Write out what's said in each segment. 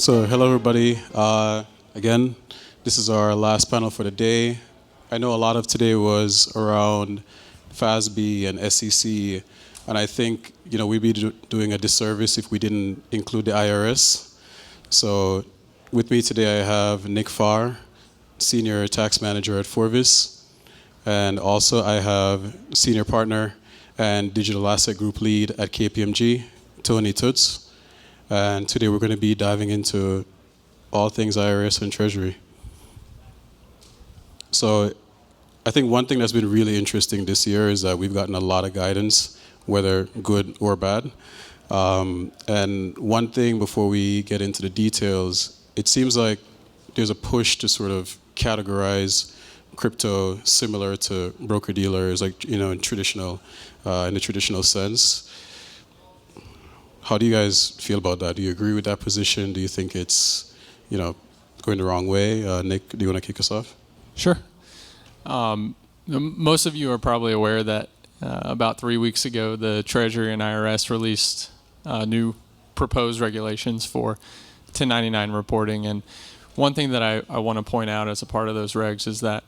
So, hello everybody. Again, this is our last panel for the day. I know a lot of today was around FASB and SEC, and I think we'd be doing a disservice if we didn't include the IRS. So, with me today I have Nick Fahrer, Senior Tax Manager at Forvis, and also I have Senior Partner and Digital Asset Group Lead at KPMG, Tony Tuths. And today we're going to be diving into all things IRS and Treasury. So I think one thing that's been really interesting this year is that we've gotten a lot of guidance, whether good or bad. And one thing before we get into the details, it seems like there's a push to sort of categorize crypto similar to broker-dealers, like in the traditional sense. How do you guys feel about that? Do you agree with that position? Do you think it's, going the wrong way? Nick, do you want to kick us off? Sure. Most of you are probably aware that about 3 weeks ago, the Treasury and IRS released new proposed regulations for 1099 reporting. And one thing that I want to point out as a part of those regs is that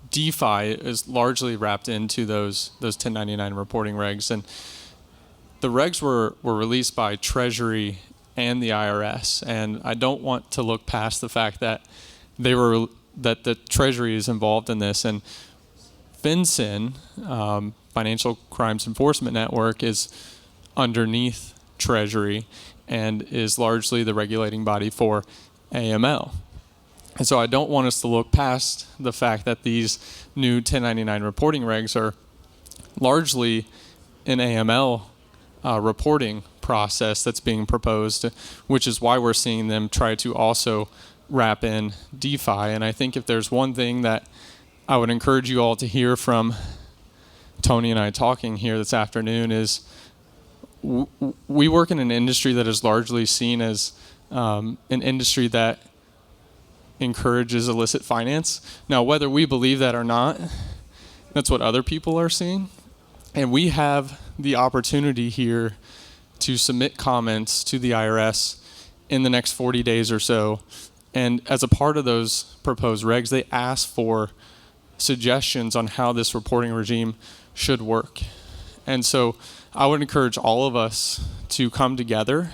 DeFi is largely wrapped into those 1099 reporting regs. And the regs were released by Treasury and the IRS, and I don't want to look past the fact that that the Treasury is involved in this. And FinCEN, Financial Crimes Enforcement Network, is underneath Treasury and is largely the regulating body for AML. And so I don't want us to look past the fact that these new 1099 reporting regs are largely an AML reporting process that's being proposed, which is why we're seeing them try to also wrap in DeFi. And I think if there's one thing that I would encourage you all to hear from Tony and I talking here this afternoon is we work in an industry that is largely seen as an industry that encourages illicit finance. Now, whether we believe that or not, that's what other people are seeing. And we have the opportunity here to submit comments to the IRS in the next 40 days or so. And as a part of those proposed regs, they ask for suggestions on how this reporting regime should work. And so I would encourage all of us to come together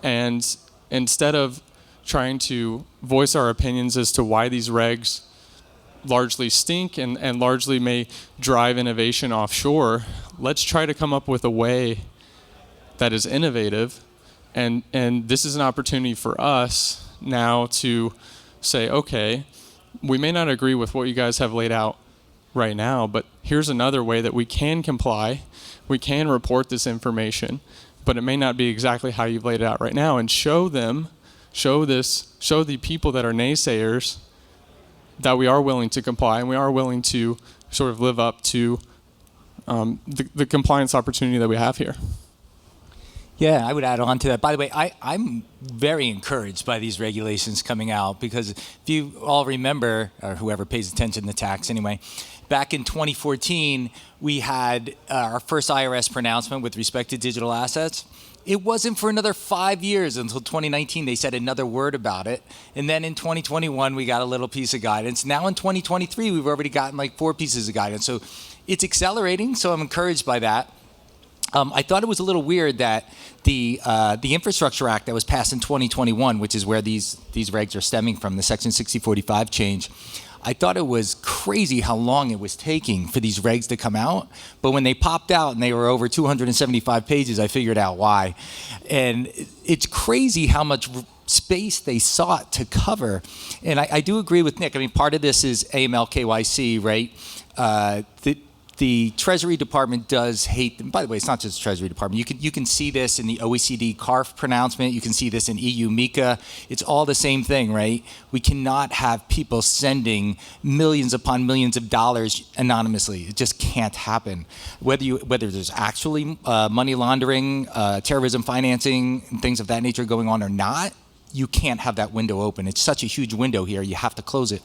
and instead of trying to voice our opinions as to why these regs largely stink and largely may drive innovation offshore, let's try to come up with a way that is innovative. And this is an opportunity for us now to say, okay, we may not agree with what you guys have laid out right now, but here's another way that we can comply. We can report this information, but it may not be exactly how you've laid it out right now, and show the people that are naysayers that we are willing to comply and we are willing to sort of live up to the compliance opportunity that we have here. Yeah, I would add on to that. By the way, I'm very encouraged by these regulations coming out because if you all remember, or whoever pays attention to tax anyway, back in 2014, we had our first IRS pronouncement with respect to digital assets. It wasn't for another 5 years until 2019 they said another word about it. And then in 2021, we got a little piece of guidance. Now in 2023, we've already gotten like 4 pieces of guidance. So it's accelerating, so I'm encouraged by that. I thought it was a little weird that the Infrastructure Act that was passed in 2021, which is where these regs are stemming from, the Section 6045 change, I thought it was crazy how long it was taking for these regs to come out. But when they popped out and they were over 275 pages, I figured out why. And it's crazy how much space they sought to cover. And I do agree with Nick. I mean, part of this is AML KYC, right? The Treasury Department does hate them. By the way, it's not just the Treasury Department. You can see this in the OECD CARF pronouncement. You can see this in EU MiCA. It's all the same thing, right? We cannot have people sending millions upon millions of dollars anonymously. It just can't happen. Whether there's actually money laundering, terrorism financing, and things of that nature going on or not, you can't have that window open. It's such a huge window here. You have to close it.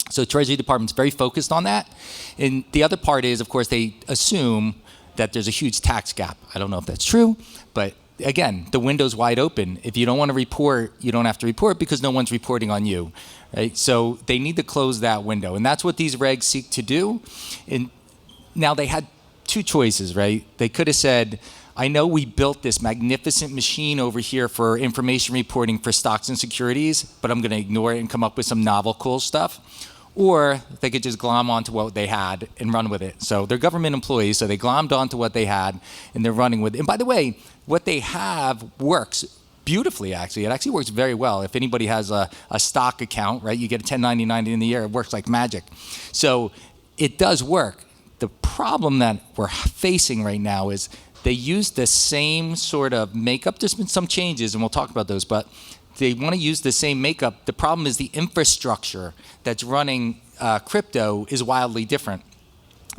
So Treasury Department's very focused on that. And the other part is, of course, they assume that there's a huge tax gap. I don't know if that's true, but again, the window's wide open. If you don't want to report, you don't have to report because no one's reporting on you, right? So they need to close that window, and that's what these regs seek to do. And now they had two choices, right? They could have said, I know we built this magnificent machine over here for information reporting for stocks and securities, but I'm going to ignore it and come up with some novel, cool stuff. Or they could just glom onto what they had and run with it. So they're government employees, so they glommed onto what they had, and they're running with it. And by the way, what they have works beautifully, actually. It actually works very well. If anybody has a stock account, right, you get a 1099 in the year, it works like magic. So it does work. The problem that we're facing right now is they use the same sort of makeup. There's been some changes, and we'll talk about those, but they want to use the same makeup. The problem is the infrastructure that's running crypto is wildly different.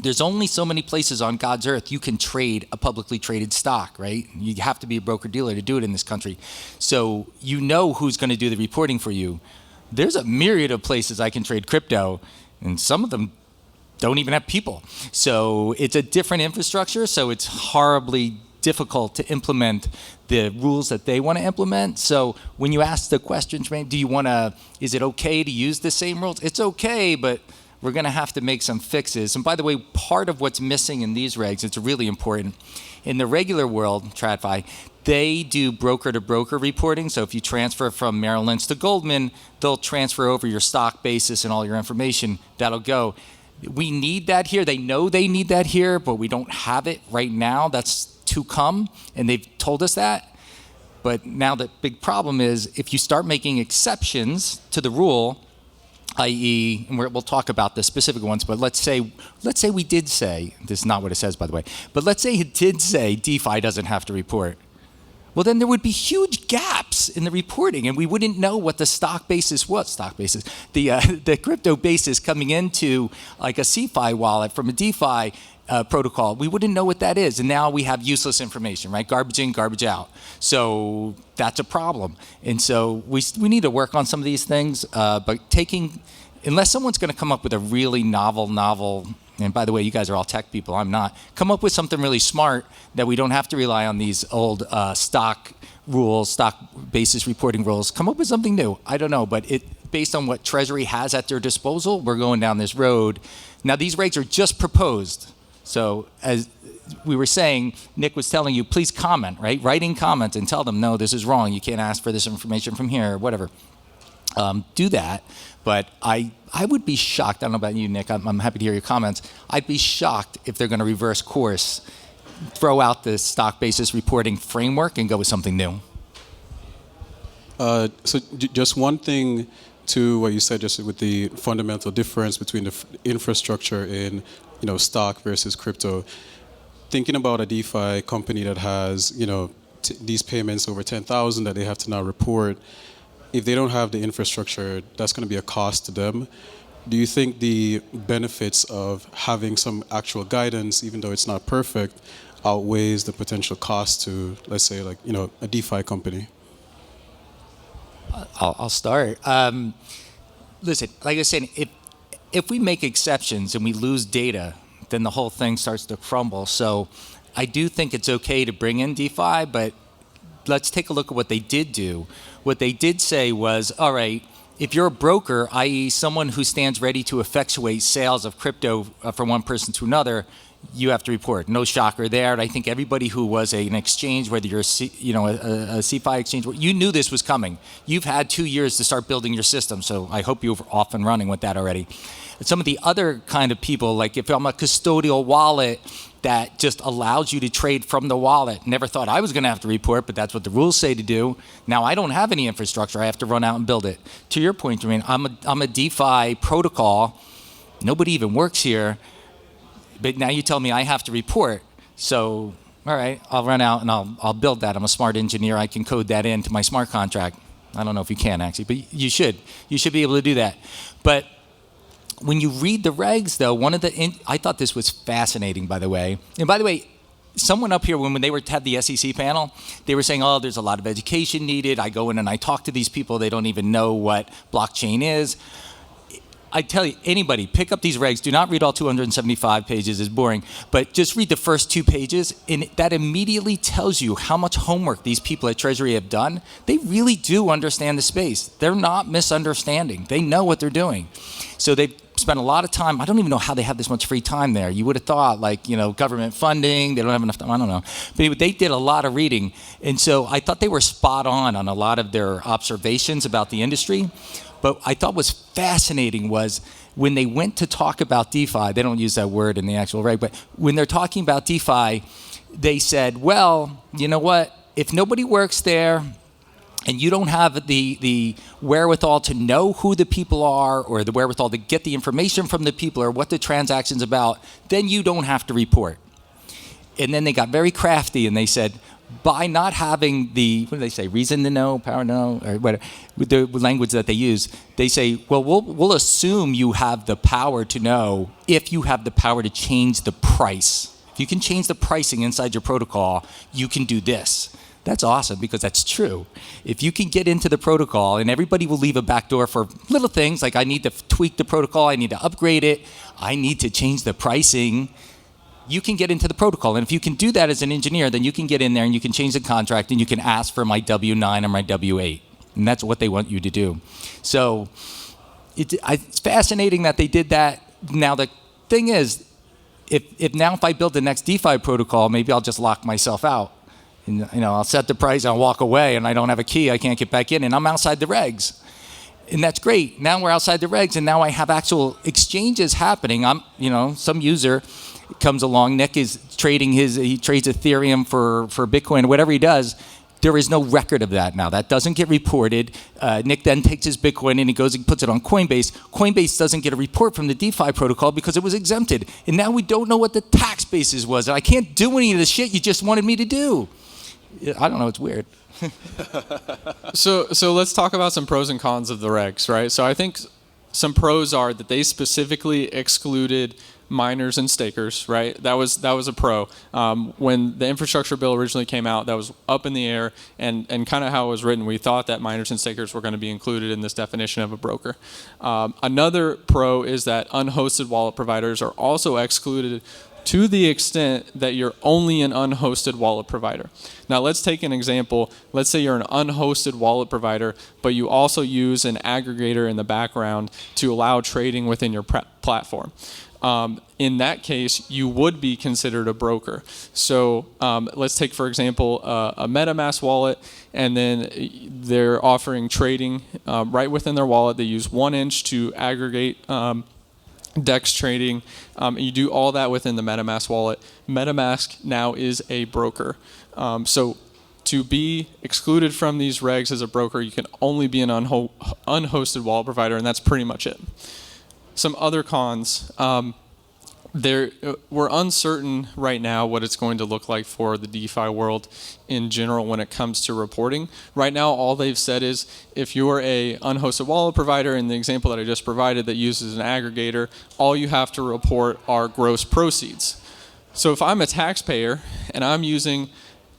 There's only so many places on God's earth you can trade a publicly traded stock, right? You have to be a broker-dealer to do it in this country. So you know who's going to do the reporting for you. There's a myriad of places I can trade crypto, and some of them don't even have people. So it's a different infrastructure, so it's horribly difficult to implement the rules that they want to implement. So when you ask the question, Tremaine, is it okay to use the same rules? It's okay, but we're going to have to make some fixes. And by the way, part of what's missing in these regs, it's really important. In the regular world, TradFi, they do broker-to-broker reporting. So if you transfer from Merrill Lynch to Goldman, they'll transfer over your stock basis and all your information. That'll go. We need that here. They know they need that here, but we don't have it right now. That's to come, and they've told us that. But now the big problem is if you start making exceptions to the rule, i.e., and we'll talk about the specific ones, but let's say we did say, this is not what it says, by the way, but let's say it did say DeFi doesn't have to report. Well, then there would be huge gaps in the reporting, and we wouldn't know what the the crypto basis coming into like a CeFi wallet from a DeFi protocol. We wouldn't know what that is, and now we have useless information, right? Garbage in, garbage out. So that's a problem, and so we need to work on some of these things. But unless someone's going to come up with a really novel. And by the way, you guys are all tech people. I'm not. Come up with something really smart that we don't have to rely on these old stock rules, stock basis reporting rules. Come up with something new. I don't know, but based on what Treasury has at their disposal, we're going down this road. Now, these rates are just proposed. So as we were saying, Nick was telling you, please comment, right? Write in comments and tell them, no, this is wrong. You can't ask for this information from here or whatever. Do that. But I would be shocked. I don't know about you, Nick. I'm happy to hear your comments. I'd be shocked if they're going to reverse course, throw out the stock basis reporting framework and go with something new. So just one thing to what you said, just with the fundamental difference between the infrastructure in stock versus crypto. Thinking about a DeFi company that has these payments over 10,000 that they have to now report. If they don't have the infrastructure, that's going to be a cost to them. Do you think the benefits of having some actual guidance, even though it's not perfect, outweighs the potential cost to, let's say, a DeFi company? I'll start. Listen, like I said, if we make exceptions and we lose data, then the whole thing starts to crumble. So I do think it's okay to bring in DeFi, but let's take a look at what they did do. What they did say was, all right, if you're a broker, i.e. someone who stands ready to effectuate sales of crypto from one person to another, you have to report. No shocker there. And I think everybody who was an exchange, whether you're a CeFi exchange, you knew this was coming. You've had 2 years to start building your system, so I hope you're off and running with that already. And some of the other kind of people, like if I'm a custodial wallet that just allows you to trade from the wallet. Never thought I was going to have to report, but that's what the rules say to do. Now I don't have any infrastructure. I have to run out and build it. To your point, Tremaine, I'm a DeFi protocol. Nobody even works here. But now you tell me I have to report. So, all right, I'll run out and I'll build that. I'm a smart engineer. I can code that into my smart contract. I don't know if you can actually, but you should. You should be able to do that. But when you read the regs, though, I thought this was fascinating, by the way. And by the way, someone up here, when they had the SEC panel, they were saying, oh, there's a lot of education needed. I go in and I talk to these people. They don't even know what blockchain is. I tell you, anybody, pick up these regs. Do not read all 275 pages. It's boring. But just read the first 2 pages, and that immediately tells you how much homework these people at Treasury have done. They really do understand the space. They're not misunderstanding. They know what they're doing. So they've spent a lot of time. I don't even know how they have this much free time there. You would have thought, like, government funding, they don't have enough time. I don't know. But anyway, they did a lot of reading. And so I thought they were spot on a lot of their observations about the industry. But I thought was fascinating was when they went to talk about DeFi, they don't use that word in the actual reg, but when they're talking about DeFi, they said, well, you know what? If nobody works there and you don't have the wherewithal to know who the people are or the wherewithal to get the information from the people or what the transaction's about, then you don't have to report. And then they got very crafty and they said, by not having the, what do they say, reason to know, power to know, or whatever, with the language that they use, they say, well, we'll assume you have the power to know if you have the power to change the price. If you can change the pricing inside your protocol, you can do this. That's awesome because that's true. If you can get into the protocol, and everybody will leave a backdoor for little things like I need to tweak the protocol, I need to upgrade it, I need to change the pricing, you can get into the protocol. And if you can do that as an engineer, then you can get in there and you can change the contract and you can ask for my W-9 or my W-8. And that's what they want you to do. So it's fascinating that they did that. Now the thing is, if I build the next DeFi protocol, maybe I'll just lock myself out. And, I'll set the price, I'll walk away, and I don't have a key, I can't get back in, and I'm outside the regs. And that's great. Now we're outside the regs, and now I have actual exchanges happening. Some user comes along, Nick is trading he trades Ethereum for Bitcoin or whatever he does. There is no record of that now. That doesn't get reported. Nick then takes his Bitcoin and he goes and puts it on Coinbase. Coinbase doesn't get a report from the DeFi protocol because it was exempted. And now we don't know what the tax basis was. And I can't do any of the shit you just wanted me to do. I don't know, it's weird. So let's talk about some pros and cons of the regs, right? So I think some pros are that they specifically excluded miners and stakers, right? That was a pro. When the infrastructure bill originally came out, that was up in the air, and kind of how it was written, we thought that miners and stakers were going to be included in this definition of a broker. Another pro is that unhosted wallet providers are also excluded to the extent that you're only an unhosted wallet provider. Now let's take an example. Let's say you're an unhosted wallet provider, but you also use an aggregator in the background to allow trading within your platform. In that case, you would be considered a broker. So let's take, for example, a MetaMask wallet, and then they're offering trading right within their wallet. They use 1inch to aggregate DEX trading. You do all that within the MetaMask wallet. MetaMask now is a broker. So to be excluded from these regs as a broker, you can only be an unhosted wallet provider, and that's pretty much it. Some other cons. We're uncertain right now what it's going to look like for the DeFi world in general when it comes to reporting. Right now, all they've said is if you're a unhosted wallet provider, in the example that I just provided that uses an aggregator, all you have to report are gross proceeds. So if I'm a taxpayer and I'm using,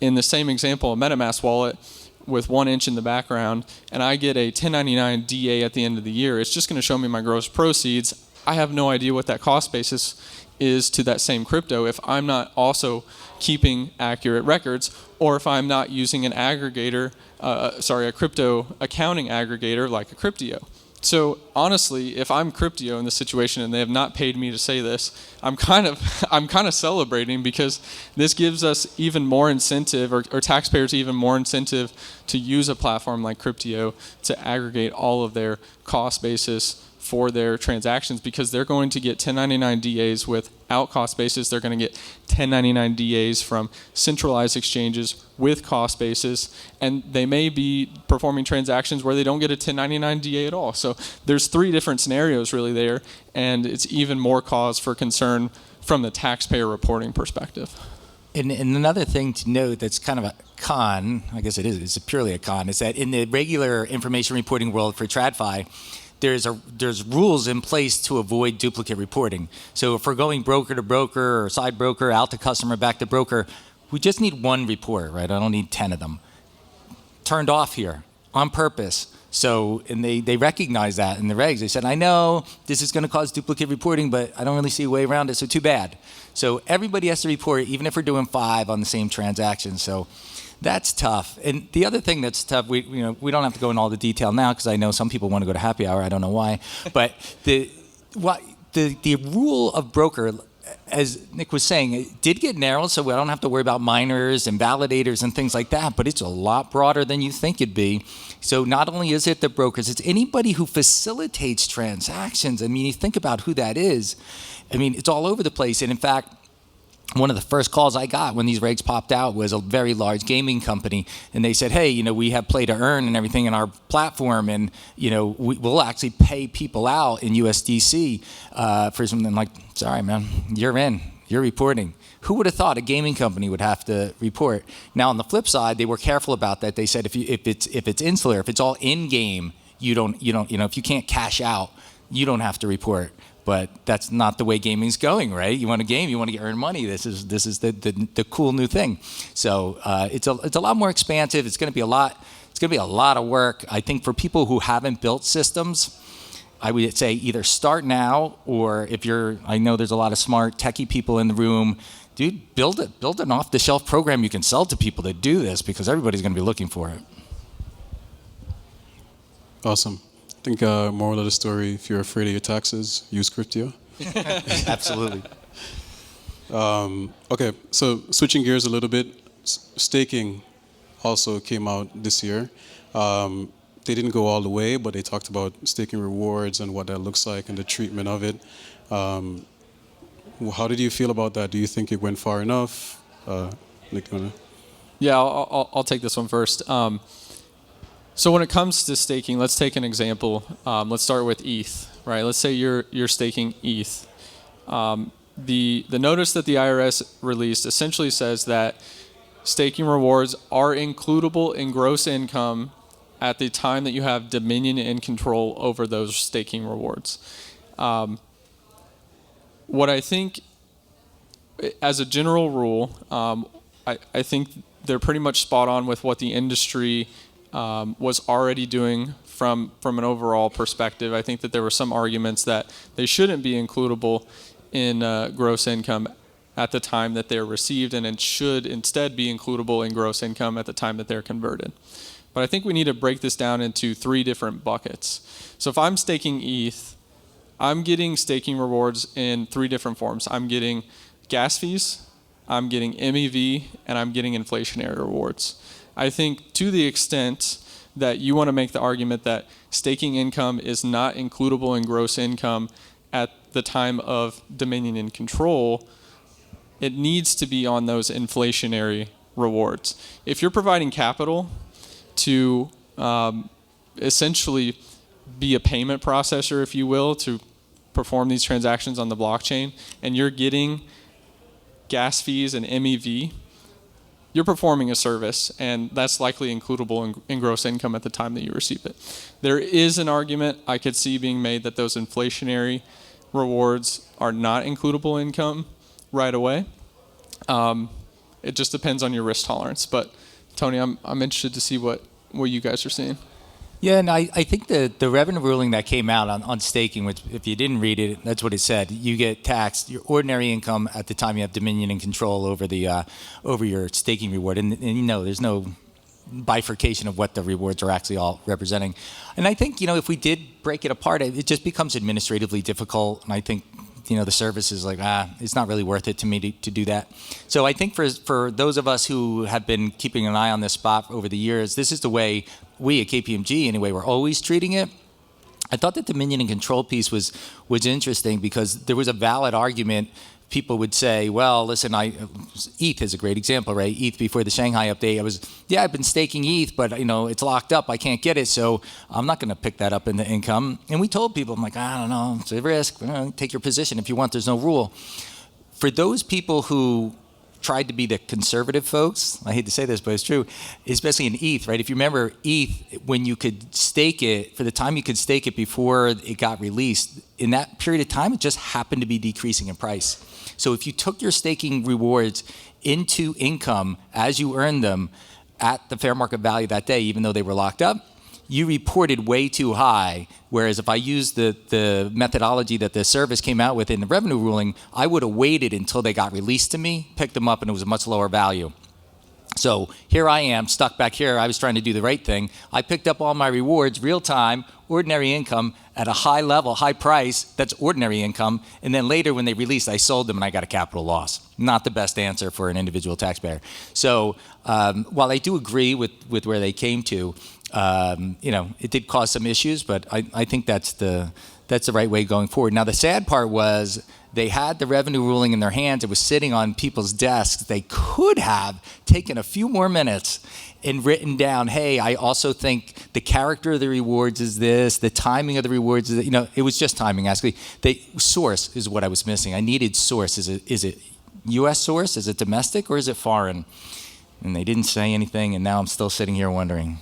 in the same example, a MetaMask wallet with 1inch in the background, and I get a 1099 DA at the end of the year, it's just going to show me my gross proceeds. I have no idea what that cost basis is to that same crypto if I'm not also keeping accurate records, or if I'm not using an aggregator, a crypto accounting aggregator like a Cryptio. So honestly, if I'm Cryptio in this situation and they have not paid me to say this, I'm kind of celebrating, because this gives us even more incentive, or taxpayers even more incentive to use a platform like Cryptio to aggregate all of their cost basis for their transactions, because they're going to get 1099 DAs without cost basis. They're going to get 1099 DAs from centralized exchanges with cost basis, and they may be performing transactions where they don't get a 1099 DA at all. So there's 3 different scenarios really there, and it's even more cause for concern from the taxpayer reporting perspective. And another thing to note that's kind of a con, I guess it's purely a con, is that in the regular information reporting world for TradFi, there's rules in place to avoid duplicate reporting. So if we're going broker to broker or side broker, out to customer, back to broker, we just need 1 report, right? I don't need 10 of them. Turned off here on purpose. So, and they recognize that in the regs. They said, I know this is going to cause duplicate reporting, but I don't really see a way around it, so too bad. So everybody has to report, even if we're doing 5 on the same transaction. So that's tough. And the other thing that's tough, we don't have to go into all the detail now because I know some people want to go to happy hour. I don't know why. But the rule of broker, as Nick was saying, it did get narrowed, so we don't have to worry about minors and validators and things like that, but it's a lot broader than you think it'd be. So not only is it the brokers, it's anybody who facilitates transactions. I mean, you think about who that is. I mean, it's all over the place. And in fact, one of the first calls I got when these regs popped out was a very large gaming company, and they said, hey, we have play to earn and everything in our platform, and we'll actually pay people out in USDC for something. Like, sorry, man, you're reporting. Who would have thought a gaming company would have to report? Now, on the flip side, they were careful about that. They said if it's insular, if it's all in game, you don't if you can't cash out, you don't have to report. But that's not the way gaming's going, right? You want a game, you want to earn money. This is the cool new thing. So it's a lot more expansive. It's going to be a lot of work. I think for people who haven't built systems, I would say either start now, or I know there's a lot of smart techie people in the room. Dude, build an off-the-shelf program you can sell to people that do this, because everybody's going to be looking for it. Awesome. I think moral of the story, if you're afraid of your taxes, use Cryptio. Absolutely. Okay, so switching gears a little bit, staking also came out this year. They didn't go all the way, but they talked about staking rewards and what that looks like and the treatment of it. How did you feel about that? Do you think it went far enough? Nick, you wanna? Yeah, I'll take this one first. So when it comes to staking, let's take an example. Let's start with ETH, right? Let's say you're staking ETH. The notice that the IRS released essentially says that staking rewards are includable in gross income at the time that you have dominion and control over those staking rewards. What I think, as a general rule, I think they're pretty much spot on with what the industry was already doing from an overall perspective. I think that there were some arguments that they shouldn't be includable in gross income at the time that they're received, and it should instead be includable in gross income at the time that they're converted. But I think we need to break this down into 3 different buckets. So if I'm staking ETH, I'm getting staking rewards in 3 different forms. I'm getting gas fees, I'm getting MEV, and I'm getting inflationary rewards. I think to the extent that you want to make the argument that staking income is not includable in gross income at the time of dominion and control, it needs to be on those inflationary rewards. If you're providing capital to essentially be a payment processor, if you will, to perform these transactions on the blockchain, and you're getting gas fees and MEV, you're performing a service, and that's likely includable in gross income at the time that you receive it. There is an argument I could see being made that those inflationary rewards are not includable income right away. It just depends on your risk tolerance. But Tony, I'm interested to see what you guys are seeing. Yeah, and I think the revenue ruling that came out on staking, which if you didn't read it, that's what it said. You get taxed your ordinary income at the time you have dominion and control over over your staking reward, and there's no bifurcation of what the rewards are actually all representing. And I think if we did break it apart, it just becomes administratively difficult, and I think the service is like, it's not really worth it to me to do that. So I think for those of us who have been keeping an eye on this spot over the years, this is the way we at KPMG anyway, we're always treating it. I thought the dominion and control piece was interesting because there was a valid argument. People would say, well, listen, ETH is a great example, right? ETH before the Shanghai update, I've been staking ETH, but it's locked up. I can't get it, so I'm not going to pick that up in the income. And we told people, I'm like, I don't know, it's a risk. Take your position if you want. There's no rule. For those people who tried to be the conservative folks, I hate to say this, but it's true, especially in ETH, right? If you remember ETH, when you could stake it, for the time you could stake it before it got released, in that period of time, it just happened to be decreasing in price. So if you took your staking rewards into income as you earned them at the fair market value that day, even though they were locked up, you reported way too high. Whereas if I used the methodology that the service came out with in the revenue ruling, I would have waited until they got released to me, picked them up, and it was a much lower value. So here I am, stuck back here. I was trying to do the right thing. I picked up all my rewards, real time, ordinary income at a high level, high price. That's ordinary income. And then later when they released, I sold them and I got a capital loss. Not the best answer for an individual taxpayer. So while I do agree with where they came to, it did cause some issues, but I think that's the right way going forward. Now, the sad part was they had the revenue ruling in their hands. It was sitting on people's desks. They could have taken a few more minutes and written down, hey, I also think the character of the rewards is this, the timing of the rewards is, it was just timing, actually. Source is what I was missing. I needed source. Is it U.S. source? Is it domestic, or is it foreign? And they didn't say anything, and now I'm still sitting here wondering.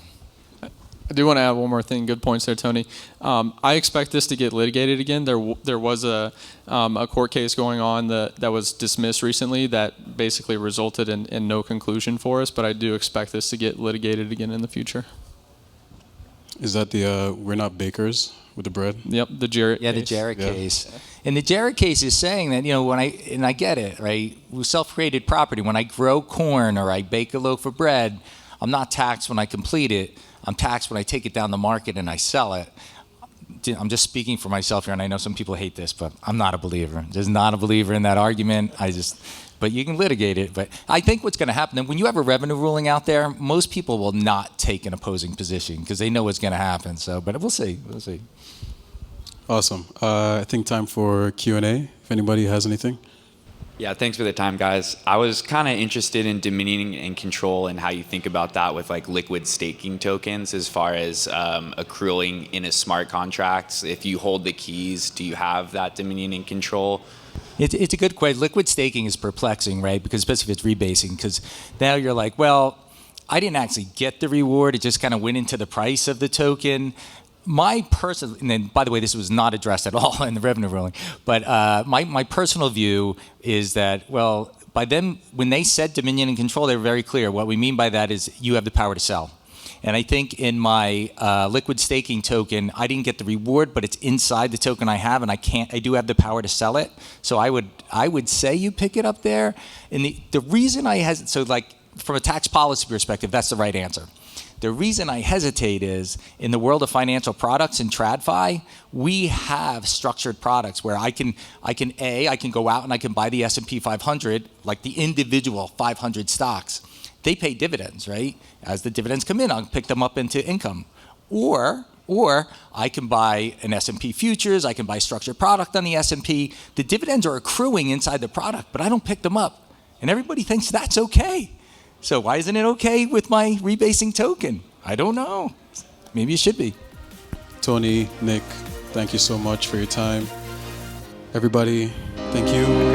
I do want to add one more thing. Good points there, Tony. I expect this to get litigated again. There was a court case going on that was dismissed recently that basically resulted in no conclusion for us, but I do expect this to get litigated again in the future. Is that the we're not bakers with the bread? Yep, the Jarrett case. The Jarrett case. And the Jarrett case is saying that, and I get it, right? With self-created property, when I grow corn or I bake a loaf of bread, I'm not taxed when I complete it. I'm taxed when I take it down the market and I sell it. I'm just speaking for myself here, and I know some people hate this, but I'm not a believer. Just not a believer in that argument. But you can litigate it. But I think what's going to happen, when you have a revenue ruling out there, most people will not take an opposing position because they know what's going to happen. So, but we'll see. We'll see. Awesome. I think time for Q&A, if anybody has anything. Yeah, thanks for the time, guys. I was kind of interested in dominion and control and how you think about that with like liquid staking tokens as far as accruing in a smart contract. If you hold the keys, do you have that dominion and control? It's a good question. Liquid staking is perplexing, right? Because especially if it's rebasing, because now you're like, well, I didn't actually get the reward. It just kind of went into the price of the token. My personal, and then by the way, this was not addressed at all in the revenue ruling, but my personal view is that, well, by them, when they said dominion and control, they were very clear. What we mean by that is you have the power to sell. And I think in my liquid staking token, I didn't get the reward, but it's inside the token I have, and I do have the power to sell it. So I would say you pick it up there. And the reason from a tax policy perspective, that's the right answer. The reason I hesitate is in the world of financial products and TradFi, we have structured products where I can go out and I can buy the S&P 500, like the individual 500 stocks. They pay dividends, right? As the dividends come in, I'll pick them up into income. Or I can buy an S&P futures, I can buy structured product on the S&P. The dividends are accruing inside the product, but I don't pick them up. And everybody thinks that's okay. So why isn't it okay with my rebasing token? I don't know. Maybe it should be. Tony, Nick, thank you so much for your time. Everybody, thank you.